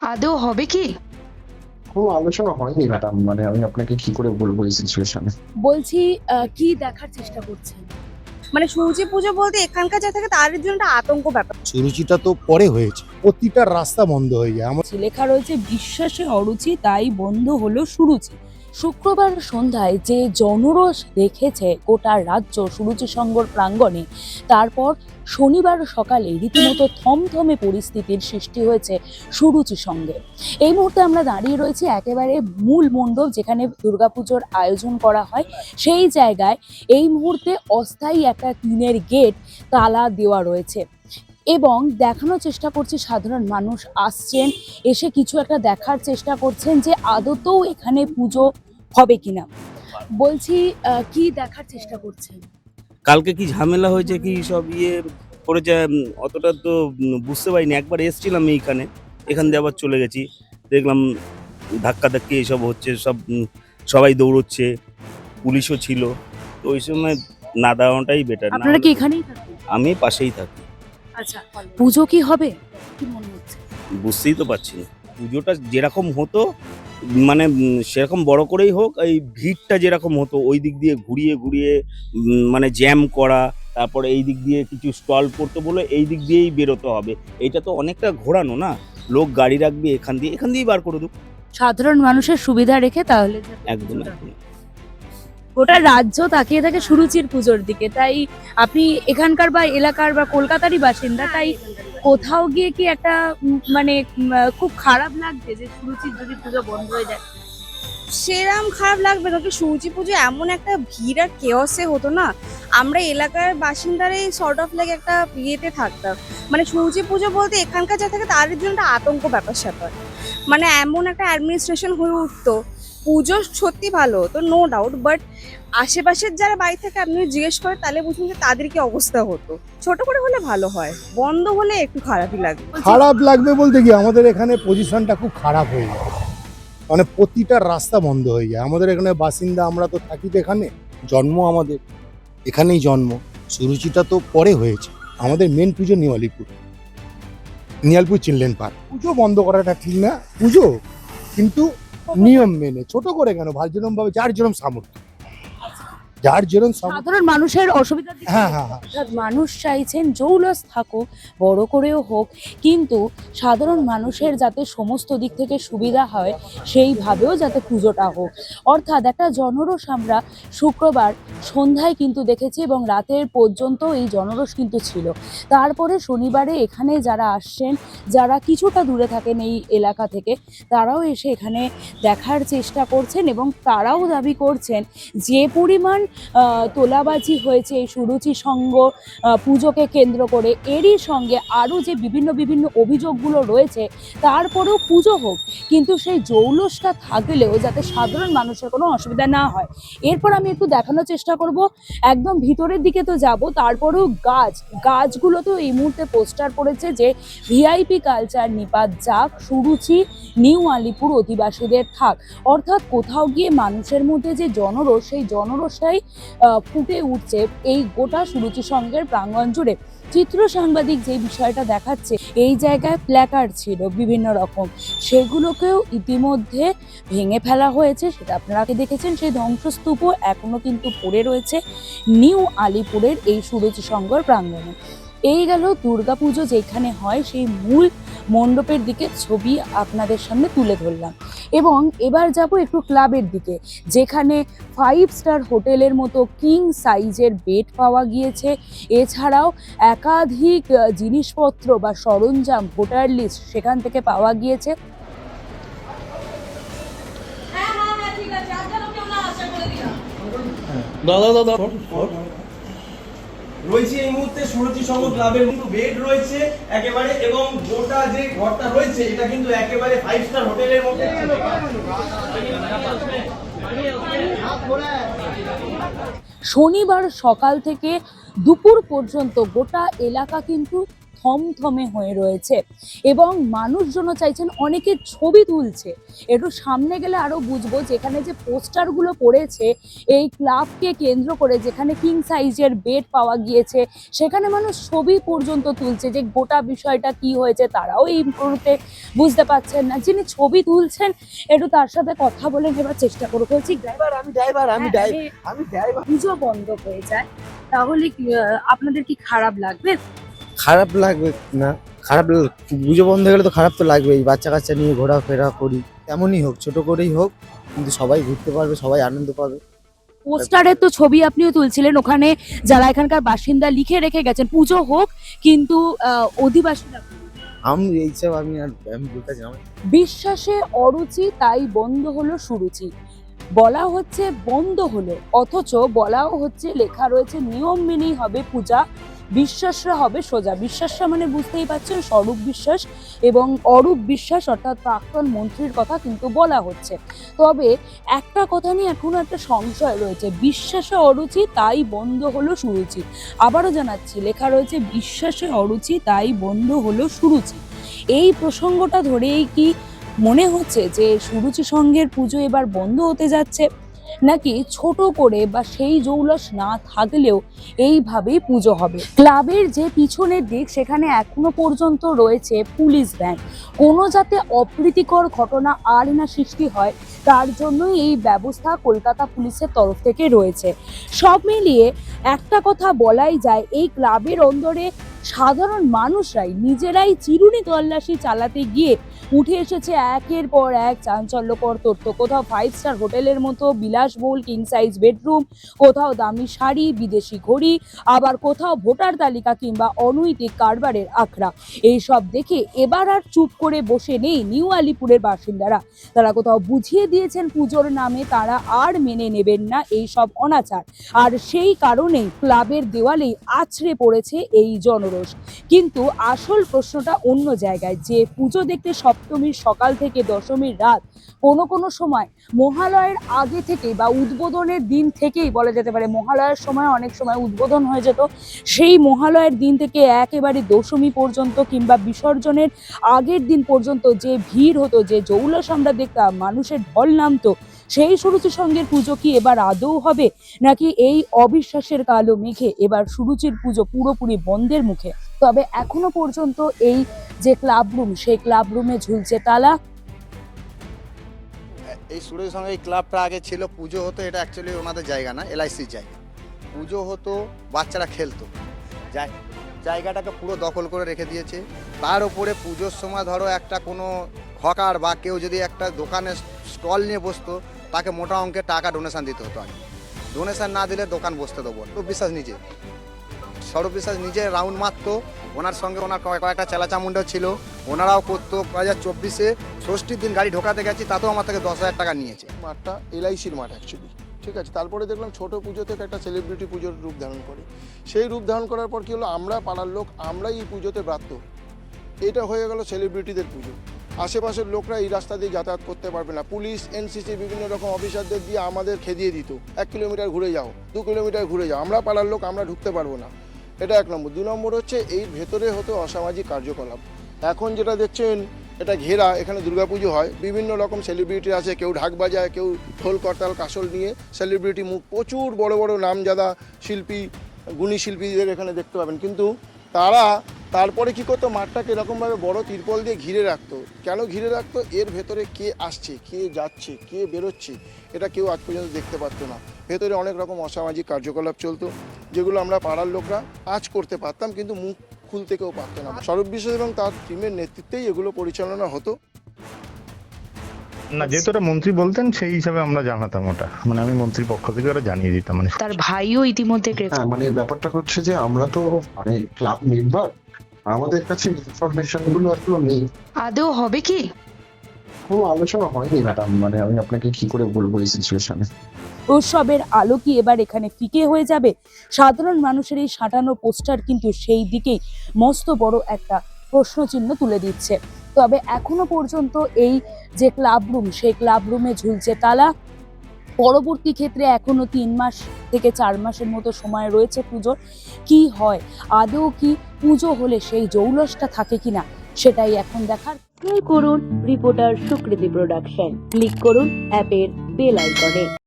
আদৌ হবে কি? কোনো আলোচনা হয়নি ম্যাডাম। মানে আমি আপনাকে কি করে বলবো এই সিচুয়েশনে? বলছি কি দেখার চেষ্টা করছেন? মানে সূর্যি পুজো বলতে এখানকার যা থাকে তাদের জন্য একটা আতঙ্ক ব্যাপার। সুরুচিটা তো পরে হয়েছে, প্রতিটা রাস্তা বন্ধ হয়ে যায়। আমার লেখা রয়েছে বিশ্বাসে অরুচি তাই বন্ধ হলো সুরুচি। শুক্রবার সন্ধ্যায় যে জনরোষ দেখেছে গোটা রাজ্য সুরুচি সংঘর প্রাঙ্গণে, তারপর শনিবার সকালে রীতিমতো থমথমে পরিস্থিতির সৃষ্টি হয়েছে সুরুচি সঙ্গে। এই মুহূর্তে আমরা দাঁড়িয়ে রয়েছি একেবারে মূল মণ্ডপ যেখানে দুর্গাপুজোর আয়োজন করা হয়, সেই জায়গায় এই মুহূর্তে অস্থায়ী একটা টিনের গেট তালা দেওয়া রয়েছে এবং দেখানোর চেষ্টা করছি সাধারণ মানুষ আসছেন, এসে কিছু একটা দেখার চেষ্টা করছেন যে আদতেও এখানে পুজো হবে কিনা। বলছি কি দেখার চেষ্টা করছেন? কালকে কি ঝামেলা হয়েছে কি সব করেছে, অতটা তো বুঝতে পারিনি। একবার এসছিলাম এখান দিয়ে আবার চলে গেছি, দেখলাম ধাক্কাধাক্কি এইসব হচ্ছে, সবাই দৌড়চ্ছে, পুলিশও ছিল। তো ওই সময় না দেওয়াটাই বেটার। আপনারা কি এখানেই থাকেন? আমি পাশেই থাকি। আচ্ছা, পুজো কি হবে কি মনে হচ্ছে? বুঝতেই তো পারছি না, পুজোটা যেরকম হতো মানে সেরকম বড় করেই হোক, এই ভিড়টা যেরকম হতো ওই দিক দিয়ে ঘুরিয়ে ঘুরিয়ে মানে জ্যাম করা, তারপরে এই দিক দিয়ে কিছু স্টল করতে বলে এই দিক দিয়েই বেরোতে হবে। এইটা তো অনেকটা ঘোরানো না, লোক গাড়ি রাখবে এখান দিয়েই বার করে দেবো। সাধারণ মানুষের সুবিধা রেখে তাহলে যাতে একদম পুজোটা একদম। হয়। গোটা রাজ্য তাকিয়ে থাকে সুরুচির পুজোর দিকে, তাই আপনি এখানকার বা এলাকার বা কলকাতারই বাসিন্দা, তাই কোথাও গিয়ে কি একটা মানে খুব খারাপ লাগছে যে সুরুচির যদি পুজো বন্ধ হয়ে যায়? সেরাম খারাপ লাগবে না, কি সূর্যি পুজো এমন একটা ভিড় আর কেওসে হতো না, আমরা এলাকার বাসিন্দারাই সর্ট অফ লাইক একটা ইয়েতে থাকতাম। মানে সূর্যি পুজো বলতে এখানকার যা থাকে তাদের জন্য একটা আতঙ্ক ব্যাপার স্যাপার। মানে এমন একটা অ্যাডমিনিস্ট্রেশন হয়ে উঠতো, পুজো সত্যি ভালো হতো নো ডাউট, বাট আশেপাশের যারা বাড়ি থেকে আপনি জিজ্ঞেস করেন তাহলে বুঝুন যে তাদের কি অবস্থা হতো। ছোট করে হলে ভালো হয়, বন্ধ হলে একটু খারাপই লাগবে। খারাপ লাগবে বলতে কি, আমাদের এখানে পজিশনটা খুব খারাপ হয়ে যায়, মানে প্রতিটা রাস্তা বন্ধ হয়ে যায়। আমাদের এখানে বাসিন্দা, আমরা তো থাকি তো এখানে, জন্ম আমাদের এখানেই জন্ম। সুরুচিটা তো পরে হয়েছে, আমাদের মেন পুজো নিয়ালপুর চিলড্রেন পার্ক। পুজো বন্ধ করাটা ঠিক না, পুজো কিন্তু নিয়ম মেনে, ছোট করে কেন, যেরকম ভাবে যার যেরকম সামর্থ্য, যার যেরকম সামর্থ্য। সাধারণ মানুষের অসুবিধা হ্যাঁ হ্যাঁ হ্যাঁ, অর্থাৎ মানুষ চাইছেন জৌলস থাকুক, বড় করেও হোক, কিন্তু সাধারণ মানুষের যাতে সমস্ত দিক থেকে সুবিধা হয় সেইভাবেও যাতে পুজোটা হোক। অর্থাৎ একটা জনরোষ আমরা শুক্রবার সন্ধ্যায় কিন্তু দেখেছি এবং রাতের পর্যন্ত এই জনরোষ কিন্তু ছিল। তারপরে শনিবারে এখানে যারা আসছেন, যারা কিছুটা দূরে থাকেন এই এলাকা থেকে, তারাও এসে এখানে দেখার চেষ্টা করছেন এবং তারাও দাবি করছেন যে পরিমাণ তোলাবাজি হয়েছে এই সুরুচি সংঘ পুজোকে কেন্দ্র করে, এরই সঙ্গে আরও যে বিভিন্ন অভিযোগগুলো রয়েছে, তারপরেও পুজো হোক, কিন্তু সেই জৌলসটা থাকলেও যাতে সাধারণ মানুষের কোনো অসুবিধা না হয়। এরপর আমি একটু দেখানোর চেষ্টা করব, একদম ভিতরের দিকে তো যাব, তারপরেও গাছগুলো তো এই মুহূর্তে পোস্টার পড়েছে যে ভিআইপি কালচার নিপাত যাক, সুরুচি নিউ আলিপুর অধিবাসীদের থাক। অর্থাৎ কোথাও গিয়ে মানুষের মধ্যে যে জনরোষ, সেই জনরোষটাই ফুটে উঠছে এই গোটা সুরুচি সংঘের প্রাঙ্গণ জুড়ে। চিত্র সাংবাদিক যে বিষয়টা দেখাচ্ছে, এই জায়গায় প্ল্যাকার্ড ছিল বিভিন্ন রকম, সেগুলোকেও ইতিমধ্যে ভেঙে ফেলা হয়েছে, সেটা আপনারা দেখেছেন। সেই ধ্বংসস্তূপও এখনো কিন্তু পড়ে রয়েছে নিউ আলিপুরের এই সুরুচি সংঘর প্রাঙ্গণে। এই গেল দুর্গাপুজো যেখানে হয় সেই মূল মণ্ডপের দিকে ছবি আপনাদের সামনে তুলে ধরলাম, এবং এবার যাব একটু ক্লাবের দিকে, যেখানে 5 স্টার হোটেলের মতো কিং সাইজের বেড পাওয়া গিয়েছে। এছাড়াও একাধিক জিনিসপত্র বা সরঞ্জাম, ভোটার লিস্ট সেখান থেকে পাওয়া গিয়েছে। রয়েছে এই মুহূর্তে সুরুচি সংঘ ক্লাবের কিন্তু বেড রয়েছে একেবারে, এবং গোটা যে ঘরটা রয়েছে এটা কিন্তু একেবারে 5 স্টার হোটেলের মধ্যে। শনিবার সকাল থেকে দুপুর পর্যন্ত গোটা এলাকা কিন্তু থমথমে হয়ে রয়েছে এবং মানুষজনও চাইছেন, অনেকে ছবি তুলছে। একটু সামনে গেলে আরো বুঝবো যেখানে যে পোস্টারগুলো পড়েছে এই ক্লাবকে কেন্দ্র করে, যেখানে কিং সাইজের বেড পাওয়া গিয়েছে, সেখানে মানুষ ছবি পর্যন্ত তুলছে। যে গোটা বিষয়টা কি হয়েছে তারাও এই মুহূর্তে বুঝতে পারছেন না। যিনি ছবি তুলছেন একটু তার সাথে কথা বলে নেবার চেষ্টা করবো। বলছি পুজো বন্ধ হয়ে যায় তাহলে আপনাদের কি খারাপ লাগবে? খারাপ লাগবে না, পুজো বন্ধ হয়ে গেলে তো খারাপ তো লাগবেই। বাচ্চা কাচ্চা নিয়ে ঘোরাফেরা করি, তেমনই হোক, ছোট করেই হোক, কিন্তু সবাই ঘুরতে পারবে, সবাই আনন্দ পাবে। পোস্টারের তো ছবি আপনিও তুলছিলেন, ওখানে যারা এখানকার বাসিন্দা লিখে রেখে গেছেন পুজো হোক, কিন্তু অধিবাসীরা আমি এইসব আমি বলতে চাই বিশ্বাসে অরুচি তাই বন্ধ হলো সুরুচি। বলা হচ্ছে বন্ধ হলো, অথচ বলাও হচ্ছে লেখা রয়েছে নিয়ম মেনেই হবে পূজা, বিশ্বাসরা হবে সোজা। বিশ্বাসরা মানে বুঝতেই পারছেন স্বরূপ বিশ্বাস এবং অরূপ বিশ্বাস অর্থাৎ প্রাক্তন মন্ত্রীর কথা কিন্তু বলা হচ্ছে। তবে একটা কথা নিয়ে এখনো একটা সংশয় রয়েছে, বিশ্বাসে অরুচি তাই বন্ধ হলো সুরুচি। আবারও জানাচ্ছি, লেখা রয়েছে বিশ্বাসে অরুচি তাই বন্ধ হলো সুরুচি। এই প্রসঙ্গটা ধরেই কি মনে হচ্ছে যে সুরুচি সংঘের পুজো এবার বন্ধ হতে যাচ্ছে, নাকি ছোট করে বা সেই জৌলস না থাকলেও এইভাবেই পুজো হবে? ক্লাবের যে পিছনের দিক সেখানে এখনো পর্যন্ত রয়েছে পুলিশ ভ্যান। কোনো যাতে অপ্রীতিকর ঘটনা আর না সৃষ্টি হয় তার জন্যই এই ব্যবস্থা কলকাতা পুলিশের তরফ থেকে রয়েছে। সব মিলিয়ে একটা কথা বলাই যায়, এই ক্লাবের অন্দরে সাধারণ মানুষরাই নিজেরাই চিরুনি তল্লাশি চালাতে গিয়ে উঠে এসেছে একের পর এক চাঞ্চল্যকর তথ্য। কোথাও 5 স্টার হোটেলের মতো বিলাসবহুল কিং সাইজ বেডরুম, কোথাও দামি শাড়ি, বিদেশি ঘড়ি, আবার কোথাও ভোটার তালিকা কিংবা অনৈতিক কারবারের আখড়া। এইসব দেখে এবার আর চুপ করে বসে নেই নিউ আলিপুরের বাসিন্দারা। তারা কোথাও বুঝিয়ে দিয়েছেন পুজোর নামে তারা আর মেনে নেবেন না এই সব অনাচার, আর সেই কারণেই ক্লাবের দেওয়ালেই আছড়ে পড়েছে এই জনরোষ। কিন্তু আসল প্রশ্নটা অন্য জায়গায়, যে পুজো দেখতে সপ্তমীর সকাল থেকে দশমীর রাত, কোনো সময় মহালয়ের আগে থেকে বা উদ্বোধনের দিন থেকেই বলা যেতে পারে, মহালয়ের সময় অনেক সময় উদ্বোধন হয়ে যেত, সেই মহালয়ের দিন থেকে একেবারে দশমী পর্যন্ত কিংবা বিসর্জনের আগের দিন পর্যন্ত যে ভিড় হতো, যে জৌলস আমরা দেখতাম, মানুষের ঢল নামতো, সেই সুরুচি সংঘের পুজো কি এবার আদৌ হবে, নাকি এই অবিশ্বাসের কালো মেঘে এবার সুরুচির পুজো পুরোপুরি বন্ধের মুখে? তবে এখনো পর্যন্ত এই যে ক্লাব রুম, সেই ক্লাব রুমে ঝুলছে তালা। এই সুরের সঙ্গে এই ক্লাবটা আগে ছিল, পুজো হতো, এটা অ্যাকচুয়ালি ওনাদের জায়গা না, এলআইসির জায়গা। পুজো হতো, বাচ্চারা খেলতো, জায়গাটাকে পুরো দখল করে রেখে দিয়েছে। তার উপরে পুজোর সময় ধরো একটা কোনো হকার বা কেউ যদি একটা দোকানে স্টল নিয়ে বসতো, তাকে মোটা অঙ্কের টাকা ডোনেশন দিতে হতো। আগে ডোনেশন না দিলে দোকান বসতে দেবো। স্বরূপ বিশ্বাস নিজে রাউন্ড মারতো, ওনার সঙ্গে ওনার কয়েকটা চেলাচামুন্ডা ছিল, ওনারাও করতো। 2024-এ ষষ্ঠীর দিন গাড়ি ঢোকাতে গেছি, তাতেও আমার থেকে 10,000 টাকা নিয়েছে। মাঠটা এলআইসির মাঠ অ্যাকচুয়ালি, ঠিক আছে। তারপরে দেখলাম ছোট পুজো থেকে একটা সেলিব্রিটি পুজোর রূপ ধারণ করে। সেই রূপ ধারণ করার পর কী হলো, আমরা পাড়ার লোক আমরাই এই পুজোতে ব্রাত্য। এটা হয়ে গেল সেলিব্রিটিদের পুজো। আশেপাশের লোকরা এই রাস্তা দিয়ে যাতায়াত করতে পারবে না। পুলিশ, এনসিসি, বিভিন্ন রকম অফিসারদের দিয়ে আমাদের খেদিয়ে দিত, 1 কিলোমিটার ঘুরে যাও, 2 কিলোমিটার ঘুরে যাও। আমরা পাড়ার লোক, আমরা ঢুকতে পারবো না। এটা 1 নম্বর। 2 নম্বর হচ্ছে এই ভেতরে হতো অসামাজিক কার্যকলাপ। এখন যেটা দেখছেন, এটা ঘেরা, এখানে দুর্গাপুজো হয়, বিভিন্ন রকম সেলিব্রিটি আছে, কেউ ঢাক বাজায়, কেউ ঢোল করতাল কাসল নিয়ে সেলিব্রিটি মুখ, প্রচুর বড় বড় নামজাদা শিল্পী, গুণী শিল্পীদের এখানে দেখতে পাবেন। কিন্তু তারা তারপরে কী করতো, মাঠটাকে এরকমভাবে বড় তিরপল দিয়ে ঘিরে রাখতো। কেন ঘিরে রাখতো? এর ভেতরে কে আসছে, কে যাচ্ছে, কে বেরোচ্ছে, এটা কেউ আজ পর্যন্ত দেখতে পারতো না। ভেতরে অনেক রকম অসামাজিক কার্যকলাপ চলতো, যেগুলো আমরা পাড়ার লোকরা আজ করতে পারতাম, কিন্তু মুখ খুলতে কেউ পারতো না। স্বরূপ বিশ্বাস এবং তার টিমের নেতৃত্বেই এগুলো পরিচালনা হতো। না, যেহেতু ওটা মন্ত্রী বলতেন সেই হিসাবে আমরা জানাতাম, ওটা মানে আমি মন্ত্রীর পক্ষ থেকে ওটা জানিয়ে দিতাম। মানে তার ভাইও ইতিমধ্যে হ্যাঁ, মানে ব্যাপারটা হচ্ছে যে আমরা তো মানে ক্লাব মেম্বার, আমাদের কাছে ইনফরমেশন গুলো এখনো নেই। আদৌ হবে কি? কোনো আলোচনা হয়নি ম্যাডাম, মানে আমি আপনাকে কি করে বলবো এই সিচুয়েশনে। উৎসবের আলো কি এবার এখানে ফিকে হয়ে যাবে? সাধারণ মানুষের এই সাঁটানো পোস্টার কিন্তু সেই দিকেই মস্ত বড় একটা প্রশ্নচিহ্ন তুলে দিচ্ছে। তবে এখনো পর্যন্ত এই যে ক্লাব রুম, সেই ক্লাব রুমে ঝুলছে তালা। পরবর্তী ক্ষেত্রে এখনো 3 মাস থেকে 4 মাসের মতো সময় রয়েছে পুজোর। কি হয়, আদৌ কি পুজো হলে সেই জৌলসটা থাকে কিনা সেটাই এখন দেখার। করুন রিপোর্টার সুকৃতি প্রোডাকশন, ক্লিক করুন অ্যাপের বেল আইকনে।